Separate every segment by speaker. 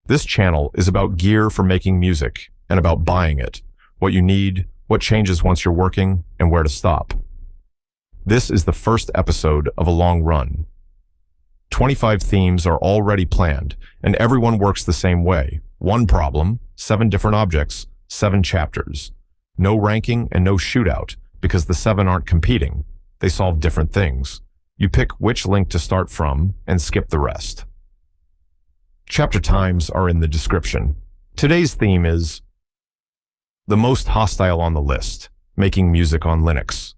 Speaker 1: This channel is about gear for making music and about buying it, what you need, what changes once you're working, and where to stop. This is the first episode of a long run. 25 themes are already planned, and everyone works the same way. One problem, 7 different objects, 7 chapters. No ranking and no shootout, because the 7 aren't competing. They solve different things. You pick which link to start from and skip the rest. Chapter times are in the description. Today's theme is the most hostile on the list, making music on Linux.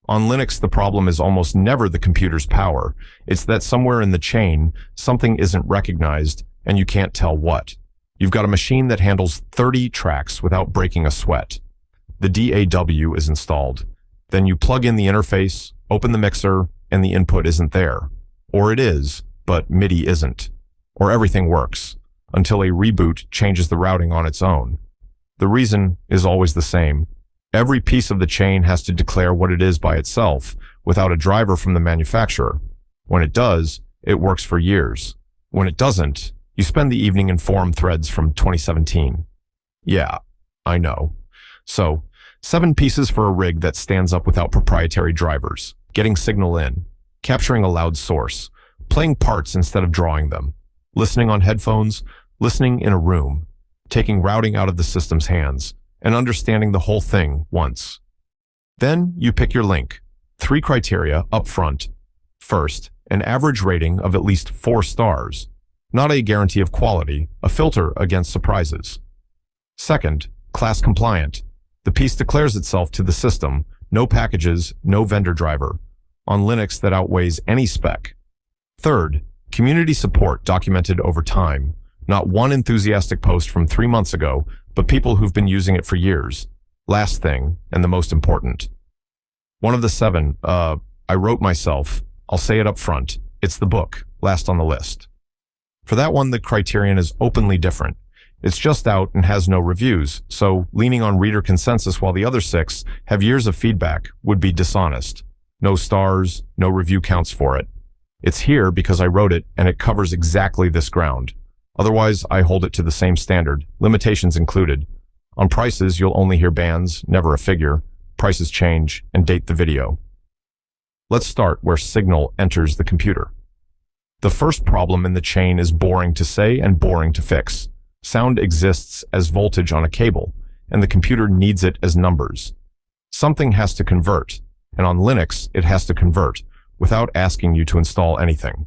Speaker 1: On Linux, the problem is almost never the computer's power. It's that somewhere in the chain, something isn't recognized and you can't tell what. You've got a machine that handles 30 tracks without breaking a sweat. The DAW is installed. Then you plug in the interface, open the mixer, and the input isn't there. Or it is, but MIDI isn't. Or everything works, until a reboot changes the routing on its own. The reason is always the same. Every piece of the chain has to declare what it is by itself, without a driver from the manufacturer. When it does, it works for years. When it doesn't, you spend the evening in forum threads from 2017. Yeah, I know. So, 7 pieces for a rig that stands up without proprietary drivers, getting signal in, capturing a loud source, playing parts instead of drawing them, listening on headphones, listening in a room, taking routing out of the system's hands, and understanding the whole thing once. Then you pick your link. 3 criteria up front. First, an average rating of at least 4 stars. Not a guarantee of quality, a filter against surprises. Second, class compliant. The piece declares itself to the system, no packages, no vendor driver. On Linux, that outweighs any spec. Third, community support documented over time. Not one enthusiastic post from 3 months ago, but people who've been using it for years. Last thing, and the most important. One of the 7, I wrote myself. I'll say it up front. It's the book, last on the list. For that one, the criterion is openly different. It's just out and has no reviews, so leaning on reader consensus while the other 6 have years of feedback would be dishonest. No stars, no review counts for it. It's here because I wrote it and it covers exactly this ground. Otherwise, I hold it to the same standard, limitations included. On prices, you'll only hear bands, never a figure. Prices change, and date the video. Let's start where signal enters the computer. The first problem in the chain is boring to say and boring to fix. Sound exists as voltage on a cable, and the computer needs it as numbers. Something has to convert, and on Linux, it has to convert, without asking you to install anything.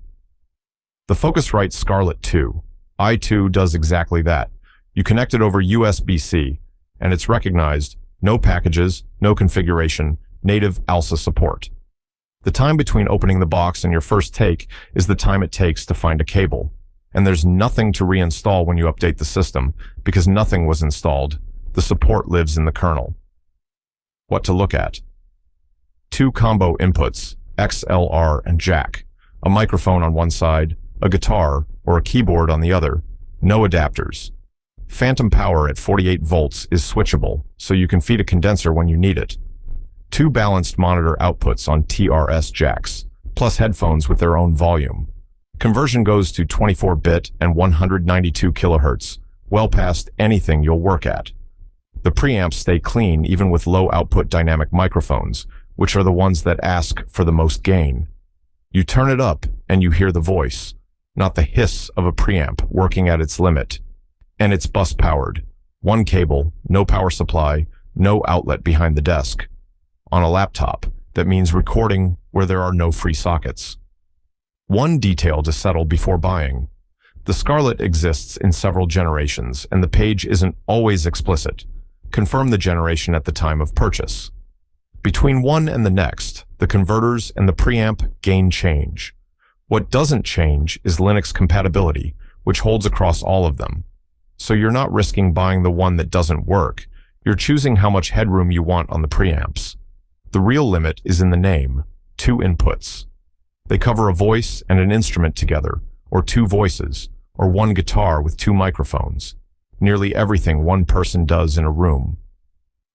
Speaker 1: The Focusrite Scarlett 2. i2 does exactly that. You connect it over USB-C, and it's recognized, no packages, no configuration, native ALSA support. The time between opening the box and your first take is the time it takes to find a cable. And there's nothing to reinstall when you update the system, because nothing was installed. The support lives in the kernel. What to look at? 2 combo inputs, XLR and jack, a microphone on one side, a guitar or a keyboard on the other, no adapters. Phantom power at 48 volts is switchable, so you can feed a condenser when you need it. 2 balanced monitor outputs on TRS jacks, plus headphones with their own volume. Conversion goes to 24-bit and 192 kilohertz, well past anything you'll work at. The preamps stay clean even with low output dynamic microphones, which are the ones that ask for the most gain. You turn it up and you hear the voice, not the hiss of a preamp working at its limit. And it's bus powered. 1 cable, no power supply, no outlet behind the desk. On a laptop, that means recording where there are no free sockets. One detail to settle before buying. The Scarlett exists in several generations, and the page isn't always explicit. Confirm the generation at the time of purchase. Between one and the next, the converters and the preamp gain change. What doesn't change is Linux compatibility, which holds across all of them. So you're not risking buying the one that doesn't work. You're choosing how much headroom you want on the preamps. The real limit is in the name, 2 inputs. They cover a voice and an instrument together, or 2 voices, or 1 guitar with 2 microphones. Nearly everything one person does in a room.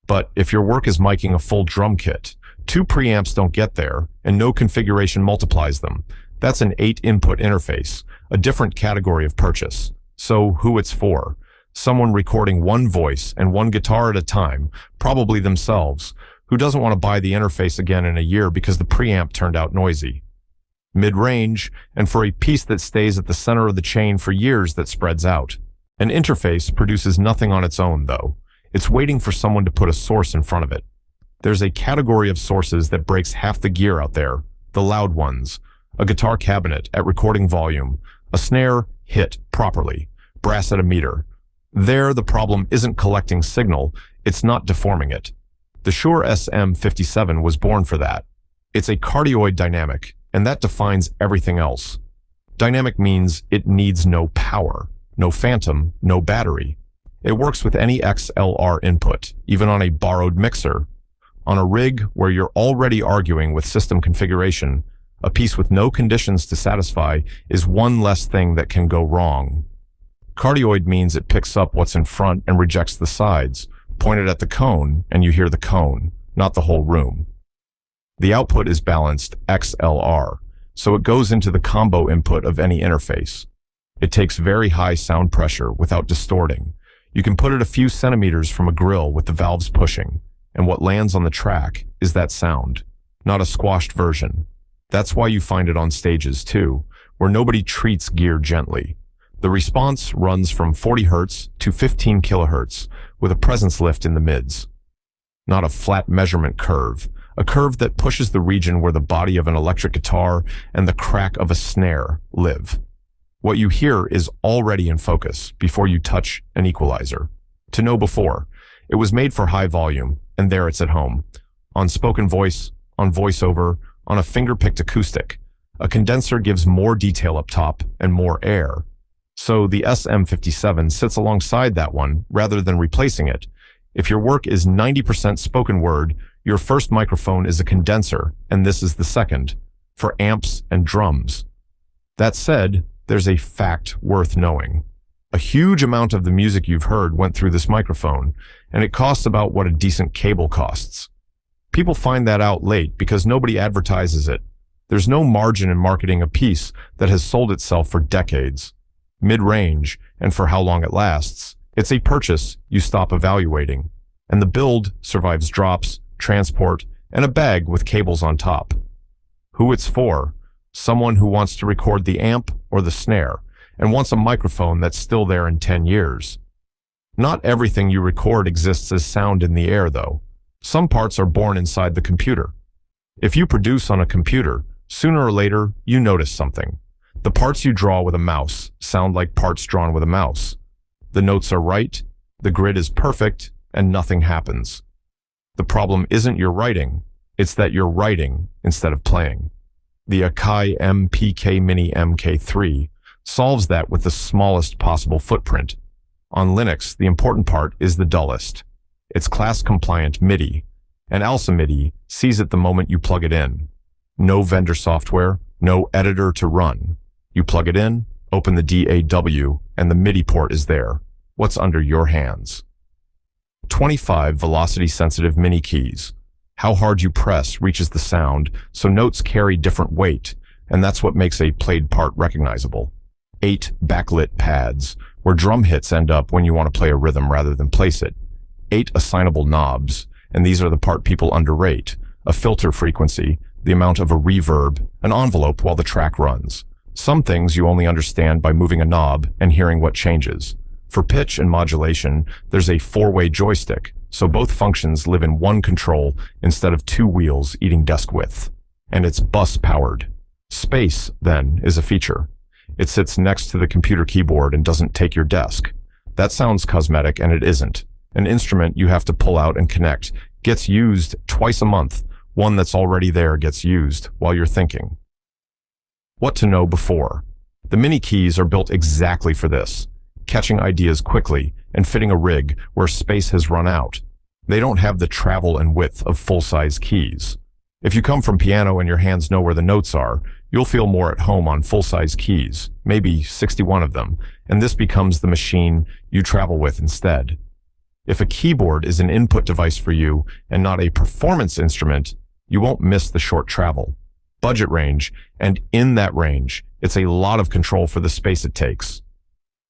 Speaker 1: But if your work is miking a full drum kit, 2 preamps don't get there, and no configuration multiplies them. That's an 8-input interface, a different category of purchase. So who it's for? Someone recording one voice and one guitar at a time, probably themselves, who doesn't want to buy the interface again in a year because the preamp turned out noisy. Mid-range, and for a piece that stays at the center of the chain for years that spreads out. An interface produces nothing on its own, though. It's waiting for someone to put a source in front of it. There's a category of sources that breaks half the gear out there, the loud ones. A guitar cabinet at recording volume, a snare hit properly, brass at a meter. There, the problem isn't collecting signal, it's not deforming it. The Shure SM57 was born for that. It's a cardioid dynamic, and that defines everything else. Dynamic means it needs no power, no phantom, no battery. It works with any XLR input, even on a borrowed mixer. On a rig where you're already arguing with system configuration, a piece with no conditions to satisfy is one less thing that can go wrong. Cardioid means it picks up what's in front and rejects the sides. Point it at the cone, and you hear the cone, not the whole room. The output is balanced XLR, so it goes into the combo input of any interface. It takes very high sound pressure without distorting. You can put it a few centimeters from a grill with the valves pushing, and what lands on the track is that sound, not a squashed version. That's why you find it on stages too, where nobody treats gear gently. The response runs from 40 Hz to 15 kHz with a presence lift in the mids. Not a flat measurement curve, a curve that pushes the region where the body of an electric guitar and the crack of a snare live. What you hear is already in focus before you touch an equalizer. To know before, it was made for high volume, and there it's at home. On spoken voice, on voiceover, on a finger-picked acoustic. A condenser gives more detail up top and more air. So the SM57 sits alongside that one rather than replacing it. If your work is 90% spoken word, your first microphone is a condenser, and this is the second, for amps and drums. That said, there's a fact worth knowing. A huge amount of the music you've heard went through this microphone, and it costs about what a decent cable costs. People find that out late because nobody advertises it. There's no margin in marketing a piece that has sold itself for decades. Mid-range, and for how long it lasts, it's a purchase you stop evaluating, and the build survives drops, transport, and a bag with cables on top. Who it's for? Someone who wants to record the amp or the snare, and wants a microphone that's still there in 10 years. Not everything you record exists as sound in the air, though. Some parts are born inside the computer. If you produce on a computer, sooner or later, you notice something. The parts you draw with a mouse sound like parts drawn with a mouse. The notes are right, the grid is perfect, and nothing happens. The problem isn't your writing, it's that you're writing instead of playing. The Akai MPK Mini MK3 solves that with the smallest possible footprint. On Linux, the important part is the dullest. It's class-compliant MIDI, and ALSA MIDI sees it the moment you plug it in. No vendor software, no editor to run. You plug it in, open the DAW, and the MIDI port is there. What's under your hands? 25 velocity-sensitive mini keys. How hard you press reaches the sound, so notes carry different weight, and that's what makes a played part recognizable. 8 backlit pads, where drum hits end up when you want to play a rhythm rather than place it. 8 assignable knobs, and these are the part people underrate. A filter frequency, the amount of a reverb, an envelope while the track runs. Some things you only understand by moving a knob and hearing what changes. For pitch and modulation, there's a 4-way joystick, so both functions live in one control instead of 2 wheels eating desk width. And it's bus-powered. Space, then, is a feature. It sits next to the computer keyboard and doesn't take your desk. That sounds cosmetic, and it isn't. An instrument you have to pull out and connect gets used twice a month. One that's already there gets used while you're thinking. What to know before. The mini keys are built exactly for this, catching ideas quickly and fitting a rig where space has run out. They don't have the travel and width of full-size keys. If you come from piano and your hands know where the notes are, you'll feel more at home on full-size keys, maybe 61 of them, and this becomes the machine you travel with instead. If a keyboard is an input device for you and not a performance instrument, you won't miss the short travel. Budget range, and in that range, it's a lot of control for the space it takes.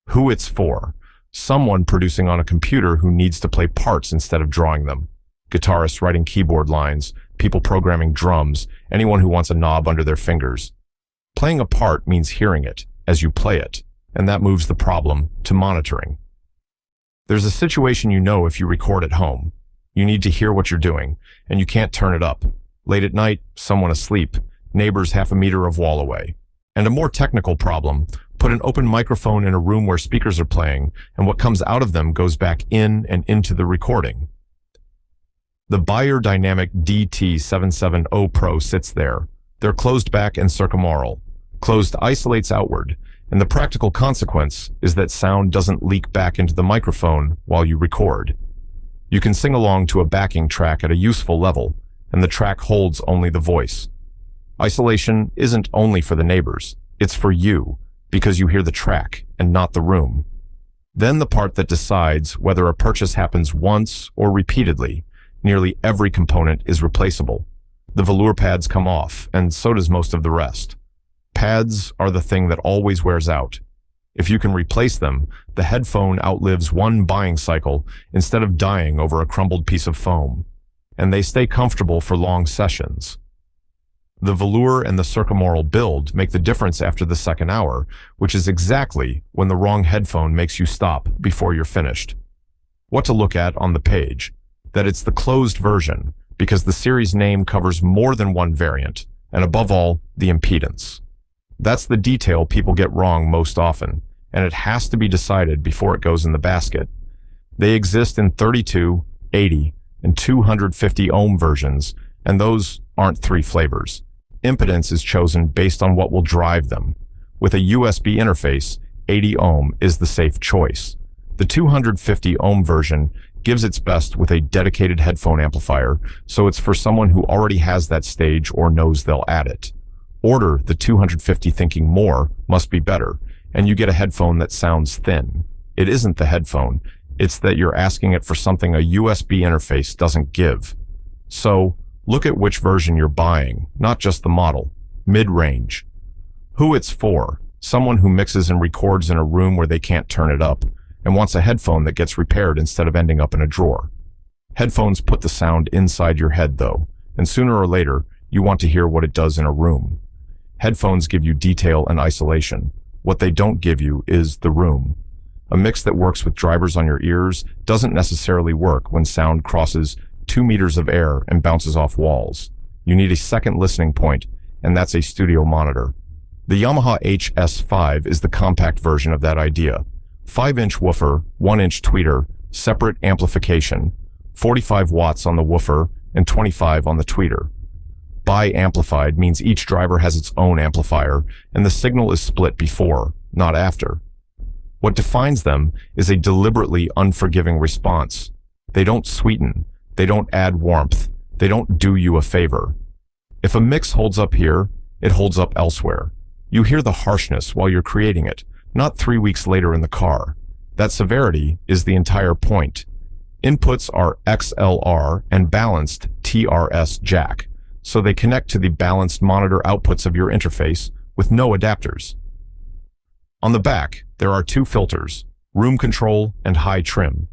Speaker 1: Who it's for. Someone producing on a computer who needs to play parts instead of drawing them. Guitarists writing keyboard lines, people programming drums, anyone who wants a knob under their fingers. Playing a part means hearing it as you play it, and that moves the problem to monitoring. There's a situation you know if you record at home. You need to hear what you're doing, and you can't turn it up. Late at night, someone asleep, neighbors half a meter of wall away. And a more technical problem, put an open microphone in a room where speakers are playing, and what comes out of them goes back in and into the recording. The beyerdynamic DT770 Pro sits there. They're closed back and circumaural. Closed isolates outward, and the practical consequence is that sound doesn't leak back into the microphone while you record. You can sing along to a backing track at a useful level, and the track holds only the voice. Isolation isn't only for the neighbors, it's for you, because you hear the track and not the room. Then the part that decides whether a purchase happens once or repeatedly. Nearly every component is replaceable. The velour pads come off, and so does most of the rest. Pads are the thing that always wears out. If you can replace them, the headphone outlives one buying cycle instead of dying over a crumbled piece of foam. And they stay comfortable for long sessions. The velour and the circumaural build make the difference after the second hour, which is exactly when the wrong headphone makes you stop before you're finished. What to look at on the page? That it's the closed version, because the series name covers more than one variant, and above all, the impedance. That's the detail people get wrong most often, and it has to be decided before it goes in the basket. They exist in 32, 80, and 250 ohm versions, and those aren't three flavors. Impedance is chosen based on what will drive them. With a USB interface, 80 ohm is the safe choice. The 250 ohm version gives its best with a dedicated headphone amplifier, so it's for someone who already has that stage or knows they'll add it. Order the 250 thinking more must be better, and you get a headphone that sounds thin. It isn't the headphone, it's that you're asking it for something a USB interface doesn't give. So, look at which version you're buying, not just the model. Mid-range. Who it's for. Someone who mixes and records in a room where they can't turn it up, and wants a headphone that gets repaired instead of ending up in a drawer. Headphones put the sound inside your head though, and sooner or later, you want to hear what it does in a room. Headphones give you detail and isolation. What they don't give you is the room. A mix that works with drivers on your ears doesn't necessarily work when sound crosses 2 meters of air and bounces off walls. You need a second listening point, and that's a studio monitor. The Yamaha HS5 is the compact version of that idea. 5-inch woofer, 1-inch tweeter, separate amplification, 45 watts on the woofer and 25 on the tweeter. Bi-amplified means each driver has its own amplifier, and the signal is split before, not after. What defines them is a deliberately unforgiving response. They don't sweeten, they don't add warmth, they don't do you a favor. If a mix holds up here, it holds up elsewhere. You hear the harshness while you're creating it, not 3 weeks later in the car. That severity is the entire point. Inputs are XLR and balanced TRS jack, so they connect to the balanced monitor outputs of your interface with no adapters. On the back, there are 2 filters, room control and high trim.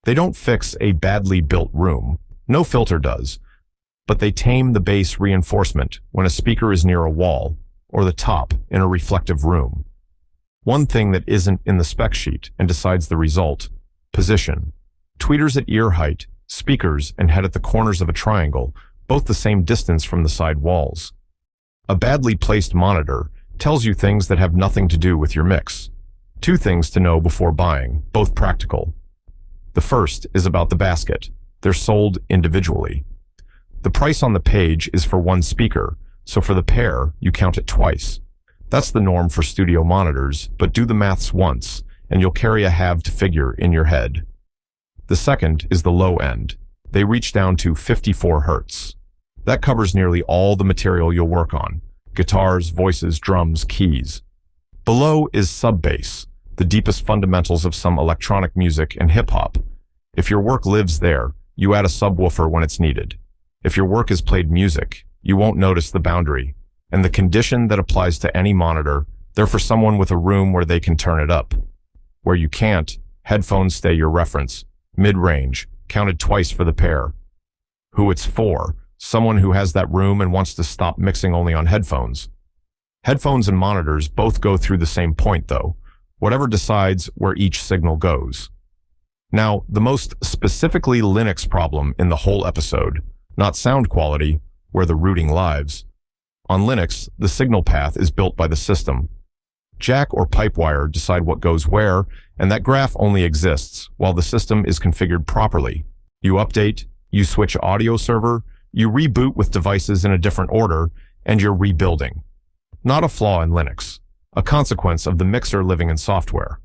Speaker 1: They don't fix a badly built room. No filter does, but they tame the bass reinforcement when a speaker is near a wall or the top in a reflective room. One thing that isn't in the spec sheet and decides the result: position. Tweeters at ear height, speakers and head at the corners of a triangle, both the same distance from the side walls. A badly placed monitor tells you things that have nothing to do with your mix. 2 things to know before buying, both practical. The first is about the basket. They're sold individually. The price on the page is for 1 speaker, so for the pair, you count it twice. That's the norm for studio monitors, but do the maths once, and you'll carry a halved figure in your head. The second is the low end. They reach down to 54 Hertz. That covers nearly all the material you'll work on: guitars, voices, drums, keys. Below is sub-bass, the deepest fundamentals of some electronic music and hip-hop. If your work lives there, you add a subwoofer when it's needed. If your work is played music, you won't notice the boundary. And the condition that applies to any monitor, they're for someone with a room where they can turn it up. Where you can't, headphones stay your reference. Mid-range, counted twice for the pair. Who it's for, someone who has that room and wants to stop mixing only on headphones. Headphones and monitors both go through the same point though, whatever decides where each signal goes. Now, the most specifically Linux problem in the whole episode, not sound quality, where the routing lives. On Linux, the signal path is built by the system. Jack or pipewire decide what goes where, and that graph only exists while the system is configured properly. You update, you switch audio server, you reboot with devices in a different order, and you're rebuilding. Not a flaw in Linux, a consequence of the mixer living in software.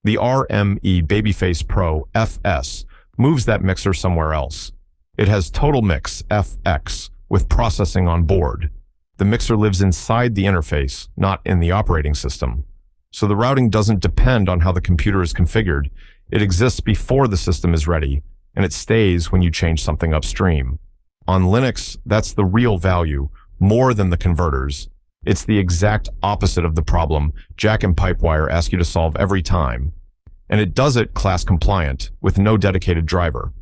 Speaker 1: The RME Babyface Pro FS moves that mixer somewhere else. It has Total Mix FX with processing on board. The mixer lives inside the interface, not in the operating system. So the routing doesn't depend on how the computer is configured. It exists before the system is ready, and it stays when you change something upstream. On Linux, that's the real value, more than the converters. It's the exact opposite of the problem Jack and Pipewire ask you to solve every time. And it does it class compliant, with no dedicated driver.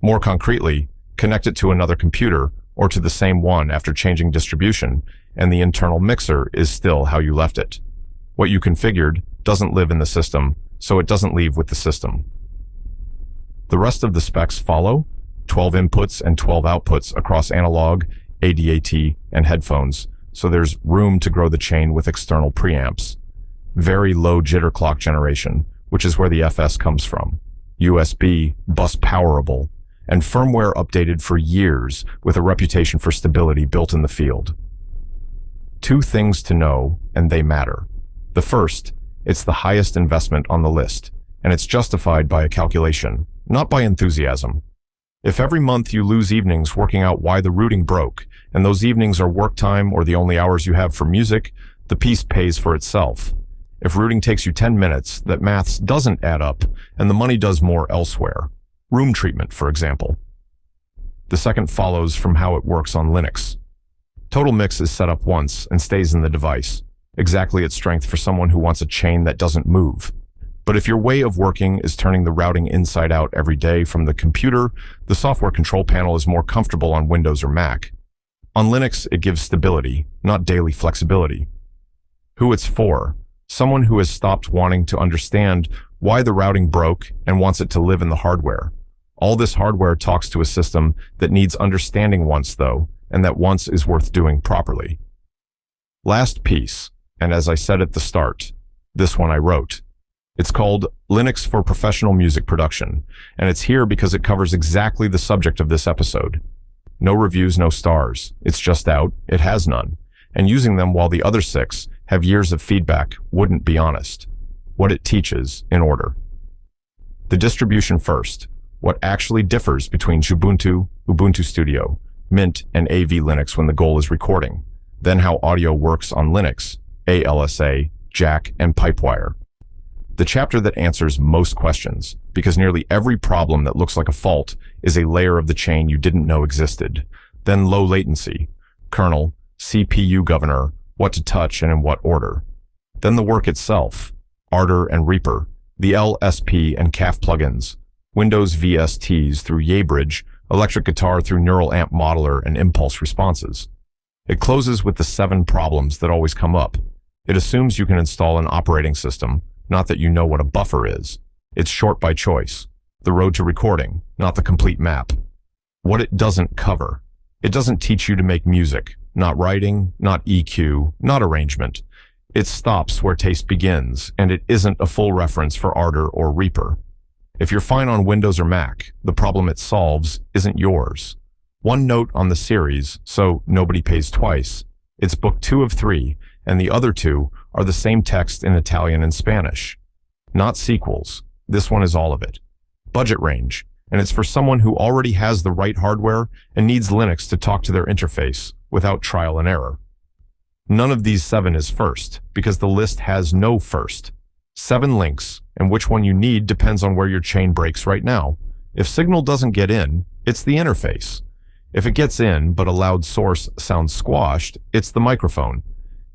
Speaker 1: More concretely, connect it to another computer, or to the same one after changing distribution, and the internal mixer is still how you left it. What you configured doesn't live in the system, so it doesn't leave with the system. The rest of the specs follow, 12 inputs and 12 outputs across analog, ADAT, and headphones, so there's room to grow the chain with external preamps. Very low jitter clock generation, which is where the FS comes from. USB, bus powerable, and firmware updated for years with a reputation for stability built in the field. Two things to know, and they matter. The first, it's the highest investment on the list, and it's justified by a calculation, not by enthusiasm. If every month you lose evenings working out why the routing broke, and those evenings are work time or the only hours you have for music, the piece pays for itself. If routing takes you 10 minutes, that maths doesn't add up, and the money does more elsewhere. Room treatment, for example. The second follows from how it works on Linux. Total Mix is set up once and stays in the device, exactly its strength for someone who wants a chain that doesn't move. But if your way of working is turning the routing inside out every day from the computer, the software control panel is more comfortable on Windows or Mac. On Linux, it gives stability, not daily flexibility. Who it's for, someone who has stopped wanting to understand why the routing broke and wants it to live in the hardware. All this hardware talks to a system that needs understanding once, though, and that once is worth doing properly. Last piece, and as I said at the start, this one I wrote. It's called Linux for Professional Music Production, and it's here because it covers exactly the subject of this episode. No reviews, no stars. It's just out, it has none, and using them while the other 6 have years of feedback wouldn't be honest. What it teaches in order. The distribution first, what actually differs between Ubuntu, Ubuntu Studio, Mint, and AV Linux when the goal is recording. Then how audio works on Linux, ALSA, Jack, and Pipewire. The chapter that answers most questions, because nearly every problem that looks like a fault is a layer of the chain you didn't know existed. Then low latency, kernel, CPU governor, what to touch and in what order. Then the work itself, Ardor and Reaper, the LSP and CAF plugins, Windows VSTs through YABridge, electric guitar through Neural Amp Modeler and impulse responses. It closes with the 7 problems that always come up. It assumes you can install an operating system, not that you know what a buffer is. It's short by choice, the road to recording, not the complete map. What it doesn't cover. It doesn't teach you to make music, not writing, not EQ, not arrangement. It stops where taste begins, and it isn't a full reference for Ardor or Reaper. If you're fine on Windows or Mac, the problem it solves isn't yours. One note on the series, so nobody pays twice. It's book 2 of 3, and the other 2 are the same text in Italian and Spanish. Not sequels. This one is all of it. Budget range, and it's for someone who already has the right hardware and needs Linux to talk to their interface without trial and error. None of these 7 is first, because the list has no first. 7 links, and which one you need depends on where your chain breaks right now. If signal doesn't get in, it's the interface. If it gets in, but a loud source sounds squashed, it's the microphone.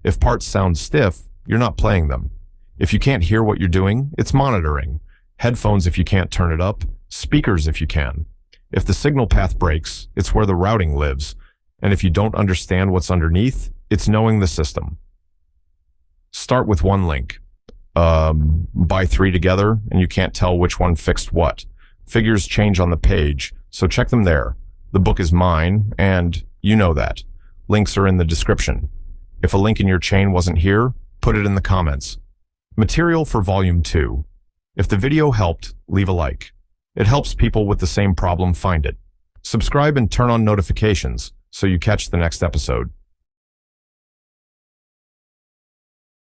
Speaker 1: If parts sound stiff, you're not playing them. If you can't hear what you're doing, it's monitoring. Headphones if you can't turn it up, speakers if you can. If the signal path breaks, it's where the routing lives. And if you don't understand what's underneath, it's knowing the system. Start with one link. Buy 3 together and you can't tell which one fixed what. Figures change on the page, so check them there. The book is mine, and you know that. Links are in the description. If a link in your chain wasn't here, put it in the comments. Material for Volume 2. If the video helped, leave a like. It helps people with the same problem find it. Subscribe and turn on notifications so you catch the next episode.